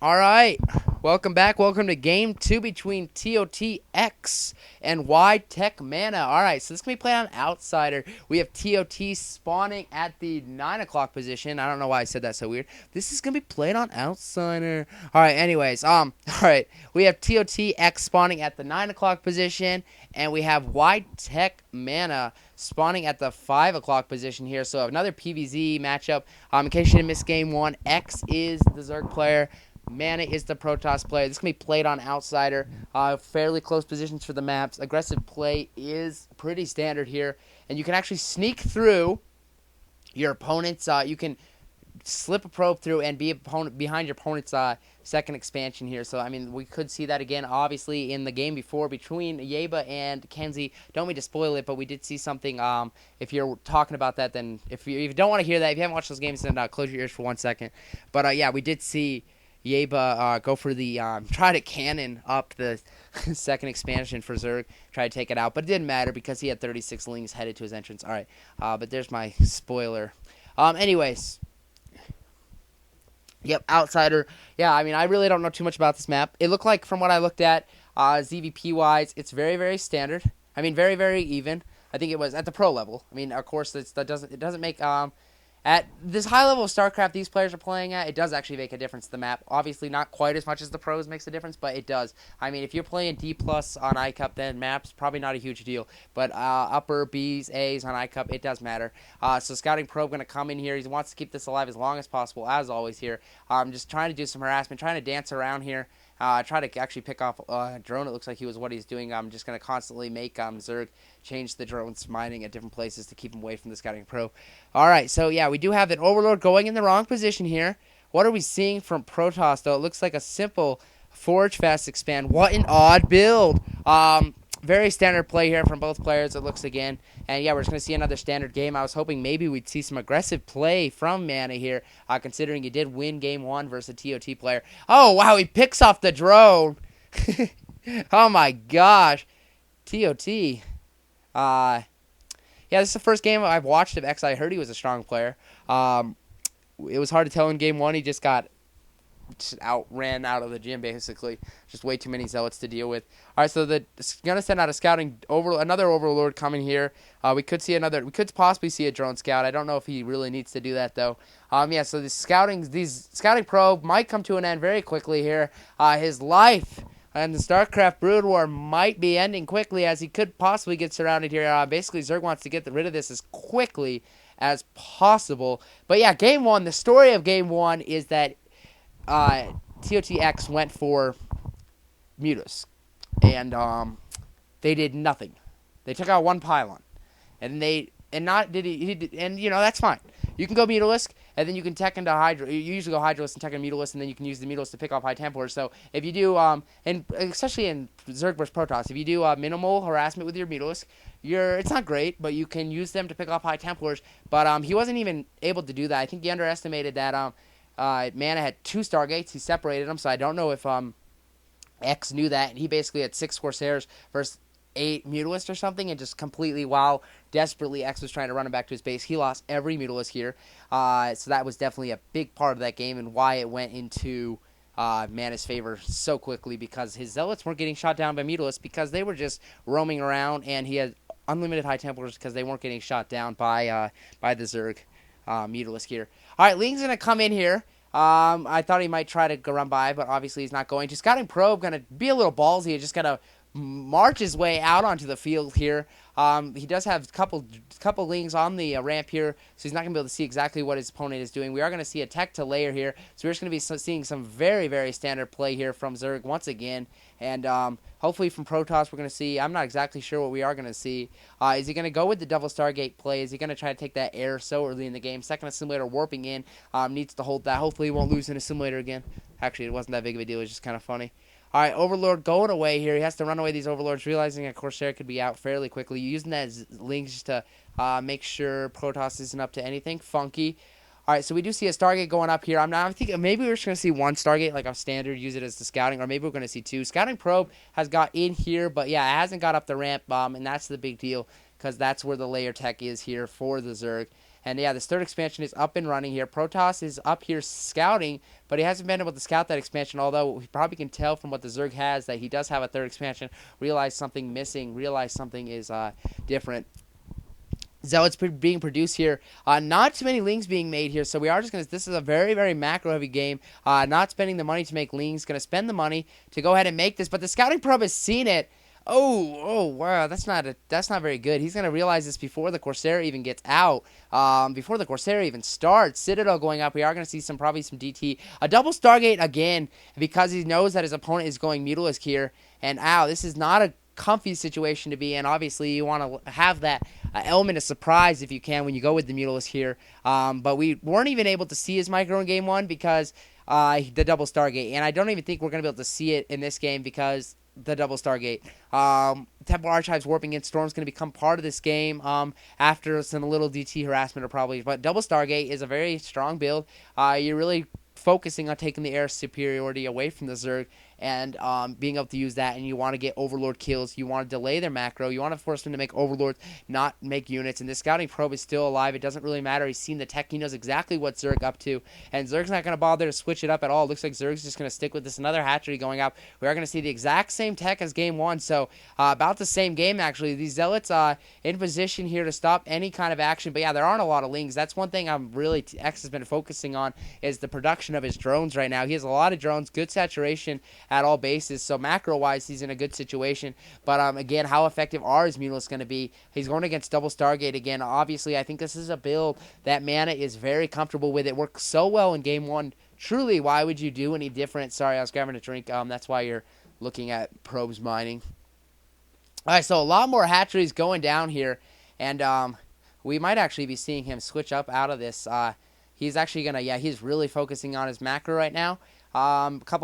All right, welcome back. Welcome to game two between ToTX and yTech.Mana. All right, so this can be played on Outsider. We have ToT spawning at the 9 o'clock position. I don't know why I said that so weird. This is gonna be played on Outsider. All right, anyways, all right, we have ToTX spawning at the 9 o'clock position, and we have yTech.Mana spawning at the 5 o'clock position here. So another PvZ matchup. In case you didn't miss game one, X is the Zerg player. Mana is the Protoss player. This can be played on Outsider. Fairly close positions for the maps. Aggressive play is pretty standard here. And you can actually sneak through your opponent's... you can slip a probe through and be behind your opponent's second expansion here. So, I mean, we could see that again, obviously, in the game before between Yeba and Kenzie. Don't mean to spoil it, but we did see something. If you're talking about that, then if you don't want to hear that, if you haven't watched those games, then close your ears for 1 second. But, yeah, we did see Yeba go for the try to cannon up the second expansion for Zerg, try to take it out, but it didn't matter because he had 36 lings headed to his entrance. All right, but there's my spoiler. Anyways, yep, Outsider. Yeah, I mean, I really don't know too much about this map. It looked like, from what I looked at, ZVP wise, it's very, very standard. I mean, very, very even. I think it was at the pro level. I mean, of course, it doesn't make at this high level of StarCraft these players are playing at, it does actually make a difference to the map. Obviously, not quite as much as the pros makes a difference, but it does. I mean, if you're playing D+ on iCup, then maps, probably not a huge deal. But upper Bs, As on iCup, it does matter. So Scouting Probe going to come in here. He wants to keep this alive as long as possible, as always here. Just trying to do some harassment, trying to dance around here. Try to actually pick off a drone. It looks like he was what he's doing. I'm just going to constantly make Zerg change the drones mining at different places to keep him away from the Scouting Probe. All right, so yeah, we do have an Overlord going in the wrong position here. What are we seeing from Protoss, though? It looks like a simple Forge Fast Expand. What an odd build. Very standard play here from both players, it looks again. And yeah, we're just going to see another standard game. I was hoping maybe we'd see some aggressive play from Mana here, considering he did win game one versus a ToT player. Oh, wow, he picks off the drone. Oh, my gosh. ToT. Yeah, this is the first game I've watched of X. I heard he was a strong player. It was hard to tell in game one. He just got outran out of the gym, basically. Just way too many zealots to deal with. All right, so gonna send out a scouting another Overlord coming here. We could possibly see a drone scout. I don't know if he really needs to do that though. Yeah, so these scouting probe might come to an end very quickly here. His life and the StarCraft Brood War might be ending quickly, as he could possibly get surrounded here. Basically, Zerg wants to get rid of this as quickly as possible. But yeah, game one. The story of game one is that ToTX went for Mutus, and they did nothing. They took out one pylon, and that's fine. You can go Mutalisk, and then you can tech into Hydra. You usually go Hydralisk and tech into Mutalisk, and then you can use the Mutalisk to pick off High Templars. So if you do, and especially in Zerg vs Protoss, if you do minimal harassment with your Mutalisk, it's not great, but you can use them to pick off High Templars. But he wasn't even able to do that. I think he underestimated that. Mana had 2 Stargates. He separated them, so I don't know if X knew that. And he basically had 6 Corsairs versus 8 Mutalisks or something, and just completely, while desperately X was trying to run him back to his base, he lost every Mutalisk here. So that was definitely a big part of that game and why it went into Mana's favor so quickly, because his Zealots weren't getting shot down by Mutalisks because they were just roaming around, and he had unlimited High Templars because they weren't getting shot down by the Zerg Mutalisk here. All right, Ling's going to come in here. I thought he might try to go run by, but obviously he's not going to. Scouting Probe going to be a little ballsy. Just going to march his way out onto the field here. He does have a couple Lings on the ramp here, so he's not going to be able to see exactly what his opponent is doing. We are going to see a tech to layer here, so we're just going to be seeing some very, very standard play here from Zerg once again. And hopefully from Protoss we're going to see, I'm not exactly sure what we are going to see. Is he going to go with the Double Stargate play? Is he going to try to take that air so early in the game? Second Assimilator warping in, needs to hold that. Hopefully he won't lose an Assimilator again. Actually, it wasn't that big of a deal. It was just kind of funny. All right, Overlord going away here. He has to run away these Overlords, realizing a Corsair could be out fairly quickly. Using that as links just to make sure Protoss isn't up to anything funky. All right, so we do see a Stargate going up here. I'm thinking maybe we're just going to see 1 Stargate, like a standard, use it as the scouting, or maybe we're going to see 2. Scouting Probe has got in here, but yeah, it hasn't got up the ramp, and that's the big deal, because that's where the layer tech is here for the Zerg. And yeah, this third expansion is up and running here. Protoss is up here scouting, but he hasn't been able to scout that expansion, although he probably can tell from what the Zerg has that he does have a third expansion, realize something missing, realize something is different. Zealots being produced here. Not too many lings being made here, so we are just going to... This is a very, very macro-heavy game. Not spending the money to make lings. Going to spend the money to go ahead and make this, but the scouting probe has seen it. Oh, wow, that's not very good. He's going to realize this before the Corsair even gets out, before the Corsair even starts. Citadel going up. We are going to see probably some DT. A double Stargate again, because he knows that his opponent is going Mutalisk here. And, this is not a comfy situation to be in. Obviously, you want to have that element of surprise if you can when you go with the Mutalisk here. But we weren't even able to see his micro in game one because the double Stargate. And I don't even think we're going to be able to see it in this game because the double Stargate. Temple Archives warping in Storm's going to become part of this game after some little DT harassment or probably. But double Stargate is a very strong build. You're really focusing on taking the air superiority away from the Zerg and being able to use that, and you want to get Overlord kills. You want to delay their macro. You want to force them to make Overlords, not make units. And this scouting probe is still alive. It doesn't really matter. He's seen the tech. He knows exactly what Zerg up to, and Zerg's not going to bother to switch it up at all. It looks like Zerg's just going to stick with this another hatchery going up. We are going to see the exact same tech as game one, so about the same game, actually. These Zealots in position here to stop any kind of action, but yeah, there aren't a lot of lings. That's one thing I'm really... X has been focusing on is the production of his drones right now. He has a lot of drones, good saturation at all bases, so macro-wise, he's in a good situation. But again, how effective are his Mutalisks going to be? He's going against double Stargate again. Obviously, I think this is a build that Mana is very comfortable with. It worked so well in game one. Truly, why would you do any different? Sorry, I was grabbing a drink. That's why you're looking at probes mining. All right, so a lot more hatcheries going down here, and we might actually be seeing him switch up out of this. He's actually going to, he's really focusing on his macro right now. Couple